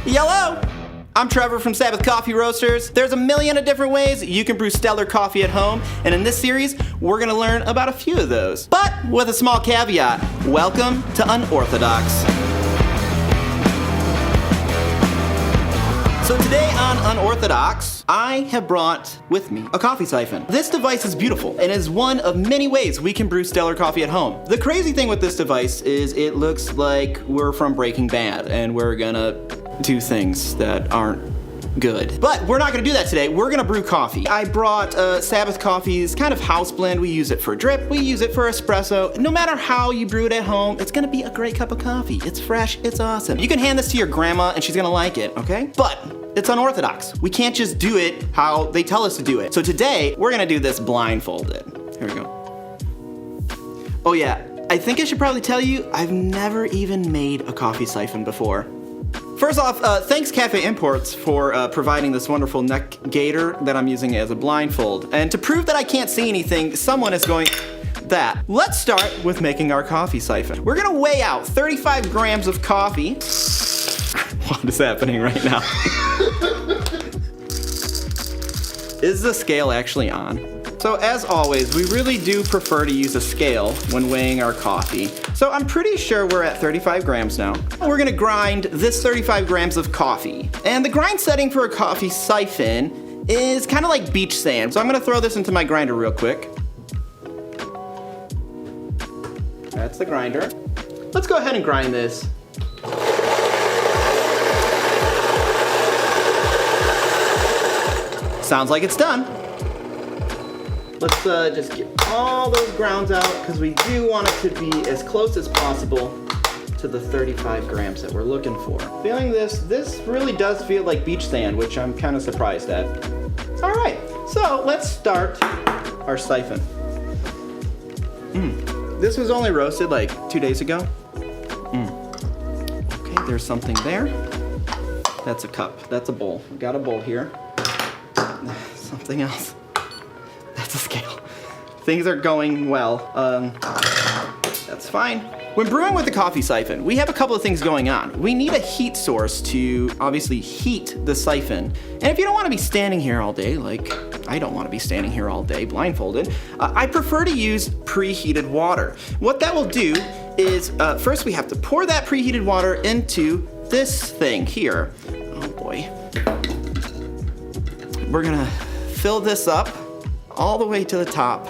Hello! I'm Trevor from Sabbath Coffee Roasters. There's a million of different ways you can brew stellar coffee at home, and in this series, we're gonna learn about a few of those. But with a small caveat, welcome to Unorthodox. So today on Unorthodox, I have brought with me a coffee siphon. This device is beautiful and is one of many ways we can brew stellar coffee at home. The crazy thing with this device is it looks like we're from Breaking Bad and we're gonna do things that aren't good. But we're not gonna do that today. We're gonna brew coffee. I brought Sabbath Coffee's kind of house blend. We use it for drip, we use it for espresso. No matter how you brew it at home, it's gonna be a great cup of coffee. It's fresh, it's awesome. You can hand this to your grandma and she's gonna like it, okay? But it's unorthodox. We can't just do it how they tell us to do it. So today, we're gonna do this blindfolded. Here we go. Oh yeah, I think I should probably tell you, I've never even made a coffee siphon before. First off, thanks Cafe Imports for providing this wonderful neck gaiter that I'm using as a blindfold. And to prove that I can't see anything, someone is going that. Let's start with making our coffee siphon. We're gonna weigh out 35 grams of coffee. What is happening right now? Is the scale actually on? So as always, we really do prefer to use a scale when weighing our coffee. So I'm pretty sure we're at 35 grams now. We're gonna grind this 35 grams of coffee. And the grind setting for a coffee siphon is kind of like beach sand. So I'm gonna throw this into my grinder real quick. That's the grinder. Let's go ahead and grind this. Sounds like it's done. Let's just get all those grounds out because we do want it to be as close as possible to the 35 grams that we're looking for. Feeling this really does feel like beach sand, which I'm kind of surprised at. All right, so let's start our siphon. This was only roasted like 2 days ago. Okay, there's something there. That's a cup, that's a bowl. We got a bowl here. Something else. That's a scale. Things are going well. That's fine. When brewing with the coffee siphon, we have a couple of things going on. We need a heat source to obviously heat the siphon. And if you don't want to be standing here all day, like I don't want to be standing here all day blindfolded, I prefer to use preheated water. What that will do is first we have to pour that preheated water into this thing here. Oh boy. We're gonna fill this up all the way to the top.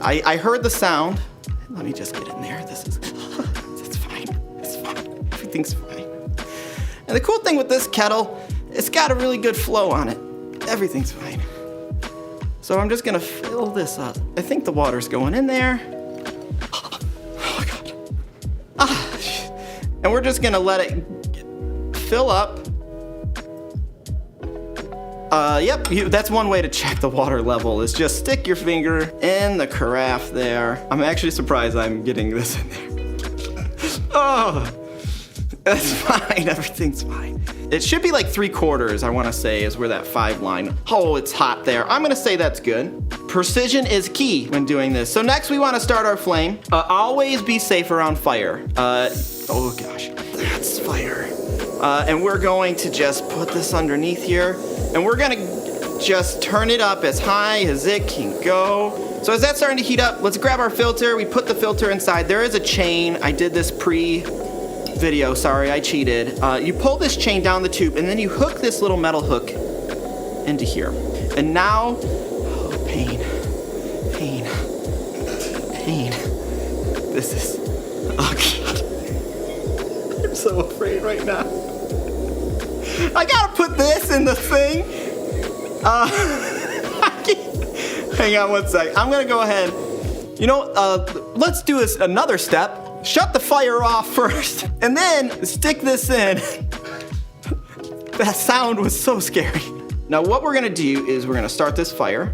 I heard the sound. Let me just get in there. It's fine. It's fine. Everything's fine. And the cool thing with this kettle, it's got a really good flow on it. Everything's fine. So I'm just gonna fill this up. I think the water's going in there. Oh God. And we're just gonna let it fill up. Yep, that's one way to check the water level is just stick your finger in the carafe there. I'm actually surprised I'm getting this in there. Oh, that's fine, everything's fine. It should be like 3/4, I wanna say, is where that 5 line. Oh, it's hot there. I'm gonna say that's good. Precision is key when doing this. So next we wanna start our flame. Always be safe around fire. Oh gosh, that's fire. And we're going to just put this underneath here. And we're gonna just turn it up as high as it can go. So as that's starting to heat up, let's grab our filter. We put the filter inside. There is a chain. I did this pre-video, sorry, I cheated. You pull this chain down the tube and then you hook this little metal hook into here. And now, oh, pain. This is, oh God. I'm so afraid right now. I gotta put this in the thing. Hang on one sec. I'm gonna go ahead. You know, let's do this another step. Shut the fire off first, and then stick this in. That sound was so scary. Now what we're gonna do is we're gonna start this fire.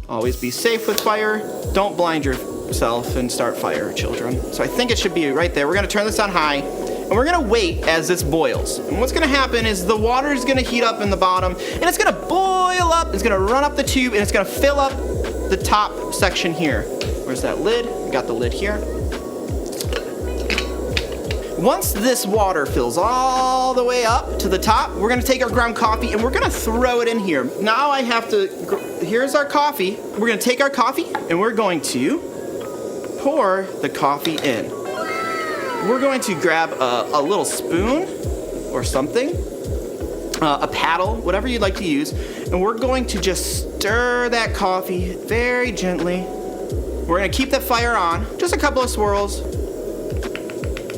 Always be safe with fire. Don't blind yourself and start fire, children. So I think it should be right there. We're gonna turn this on high. And we're gonna wait as this boils. And what's gonna happen is the water is gonna heat up in the bottom and it's gonna boil up, it's gonna run up the tube and it's gonna fill up the top section here. Where's that lid? We got the lid here. Once this water fills all the way up to the top, we're gonna take our ground coffee and we're gonna throw it in here. Now I have to, here's our coffee. We're gonna take our coffee and we're going to pour the coffee in. We're going to grab a little spoon or something, a paddle, whatever you'd like to use, and we're going to just stir that coffee very gently. We're gonna keep the fire on, just a couple of swirls.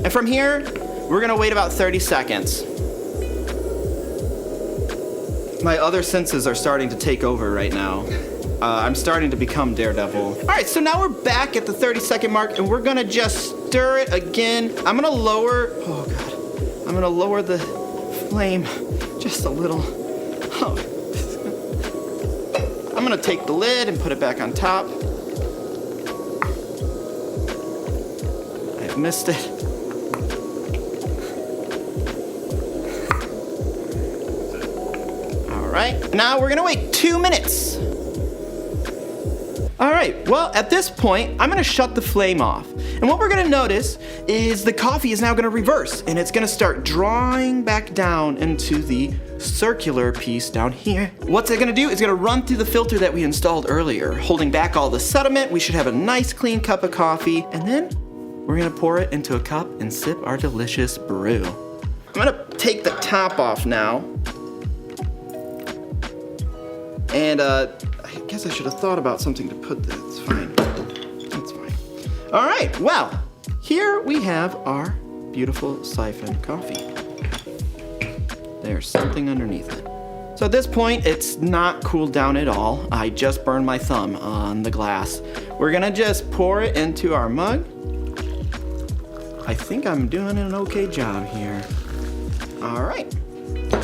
And from here, we're gonna wait about 30 seconds. My other senses are starting to take over right now. I'm starting to become Daredevil. All right, so now we're back at the 30-second mark and we're gonna just stir it again. I'm gonna lower the flame just a little. Oh. I'm gonna take the lid and put it back on top. I've missed it. All right, now we're gonna wait 2 minutes. All right, well, at this point, I'm gonna shut the flame off. And what we're gonna notice is the coffee is now gonna reverse and it's gonna start drawing back down into the circular piece down here. What's it gonna do? It's gonna run through the filter that we installed earlier, holding back all the sediment. We should have a nice clean cup of coffee. And then we're gonna pour it into a cup and sip our delicious brew. I'm gonna take the top off now. And I guess I should have thought about something to put that. It's fine. It's fine. All right, well, here we have our beautiful siphon coffee. There's something underneath it. So at this point, it's not cooled down at all. I just burned my thumb on the glass. We're gonna just pour it into our mug. I think I'm doing an okay job here. All right.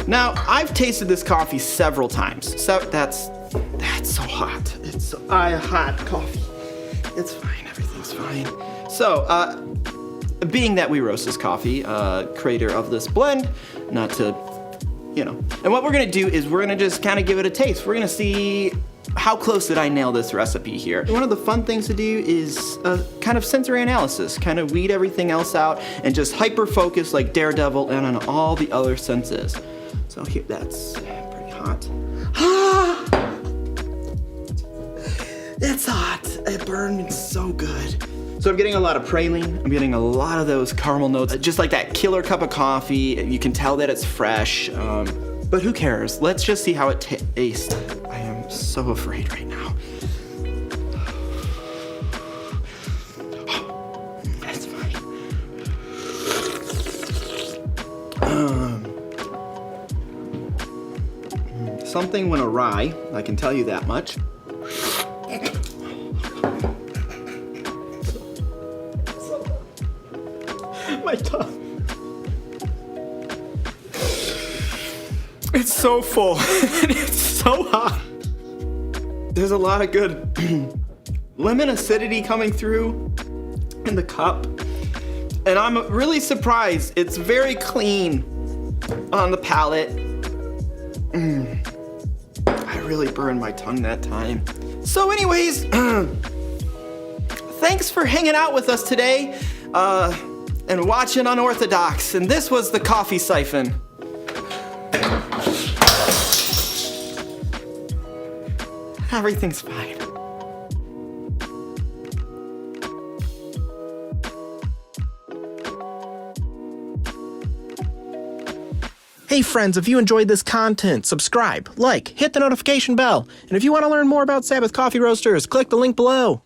Now, I've tasted this coffee several times. So that's so hot. It's so hot coffee. It's fine, everything's fine. So, being that we roast this coffee, creator of this blend, not to, you know. And what we're gonna do is we're gonna just kind of give it a taste. We're gonna see how close did I nail this recipe here. One of the fun things to do is kind of sensory analysis, kind of weed everything else out and just hyper focus like Daredevil and on all the other senses. So here, that's pretty hot. It's hot. It burned so good. So I'm getting a lot of praline. I'm getting a lot of those caramel notes, just like that killer cup of coffee. You can tell that it's fresh, but who cares? Let's just see how it tastes. I am so afraid right now. That's fine. Something went awry, I can tell you that much. My tongue. It's so full and it's so hot. There's a lot of good lemon acidity coming through in the cup. And I'm really surprised. It's very clean on the palate. I really burned my tongue that time. So anyways, thanks for hanging out with us today and watching Unorthodox. And this was the coffee siphon. Everything's fine. Hey friends, if you enjoyed this content, subscribe, like, hit the notification bell. And if you want to learn more about Sabbath Coffee Roasters, click the link below.